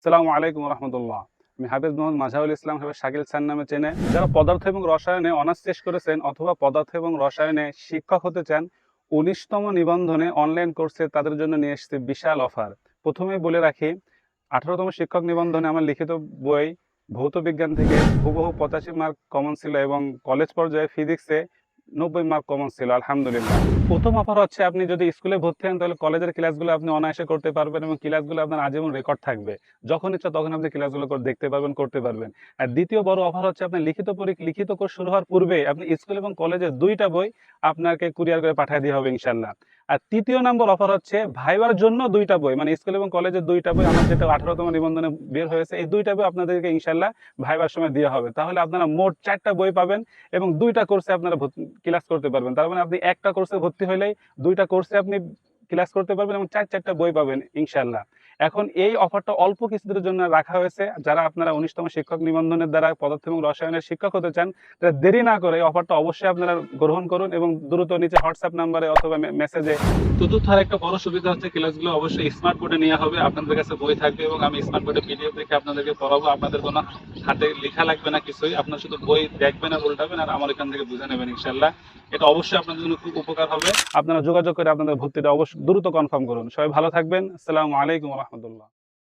আসসালামু আলাইকুম রহমতুল্লাহ। আমি হাফেজ মোহাম্মদ মাঝহারুল ইসলাম হাফেজ শাকিল স্যার নামে চেনে। যারা পদার্থ এবং রসায়নে অনার্স শেষ করেছেন অথবা পদার্থ এবং রসায়নে শিক্ষক হতে চান, ১৯তম নিবন্ধনে অনলাইন কোর্সে তাদের জন্য নিয়ে এসেছে বিশাল অফার। প্রথমেই বলে রাখি, ১৮তম শিক্ষক নিবন্ধনে আমার লিখিত বই ভৌত বিজ্ঞান থেকে হুবহু ৮৫ মার্ক কমন ছিল এবং কলেজ পর্যায়ে ফিজিক্সে ৯০ মার্ক কমন ছিল, আলহামদুলিল্লাহ। প্রথম অফার হচ্ছে, আপনি যদি স্কুলে ভর্তি হন তাহলে কলেজের ক্লাসগুলো আপনি অনায়াসে করতে পারবেন এবং ক্লাসগুলো আপনার আজীবন রেকর্ড থাকবে। যখন ইচ্ছা তখন আপনি ক্লাসগুলো দেখতে পারবেন, করতে পারবেন। আর দ্বিতীয় বড় অফার হচ্ছে, আপনার লিখিত কোর্স শুরু হওয়ার পূর্বে আপনি স্কুল এবং কলেজের ২টা বই আপনাকে কুরিয়ার করে পাঠিয়ে দেওয়া হবে ইনশাআল্লাহ। আর তৃতীয় নম্বর অফার হচ্ছে ভাইবার জন্য ২টা বই, মানে স্কুল এবং কলেজের ২টা বই, আমার যেটা ১৮তম নিবন্ধনে বের হয়েছে, এই ২টা বই আপনাদেরকে ইনশাআল্লাহ ভাইবার সময় দেওয়া হবে। তাহলে আপনারা মোট ৪টা বই পাবেন এবং ২টা কোর্সে আপনারা ক্লাস করতে পারবেন। তার মানে আপনি একটা কোর্সে ভর্তি হইলেই ২টা কোর্সে আপনি ক্লাস করতে পারবেন এবং ৪টা বই পাবেন ইনশাআল্লাহ। এখন এই অফারটা অল্প কিছুদিনের জন্য রাখা হয়েছে। যারা আপনারা ১৯তম শিক্ষক নিবন্ধনের দ্বারা পদার্থ এবং রসায়নের শিক্ষক হতে চান, তারা দেরি না করে এই অফারটা অবশ্যই আপনারা গ্রহণ করুন এবং দ্রুত নিচে হোয়াটসঅ্যাপ নাম্বারে অথবা মেসেজে। চতুর্থ আরেকটা বড় সুবিধা হচ্ছে, ক্লাসগুলো অবশ্যই স্মার্ট বোর্ডে নেওয়া হবে। আপনাদের কাছে বই থাকবে এবং আমি স্মার্ট বোর্ডে পিডিএফ দেখে আপনাদেরকে পড়াবো। আপনাদের কোনো হাতে লেখা লাগবে না কিছুই, আপনারা শুধু বই দেখবেন আর উল্টাবেন আর আমার এখান থেকে বুঝে নেবেন ইনশাআল্লাহ। এটা অবশ্যই আপনাদের জন্য খুব উপকার হবে। আপনারা যোগাযোগ করে আপনাদের ভর্তিটা অবশ্যই দ্রুত কনফার্ম করুন। সবাই ভালো থাকবেন। আসসালামু আলাইকুম রহমতুল্লাহ।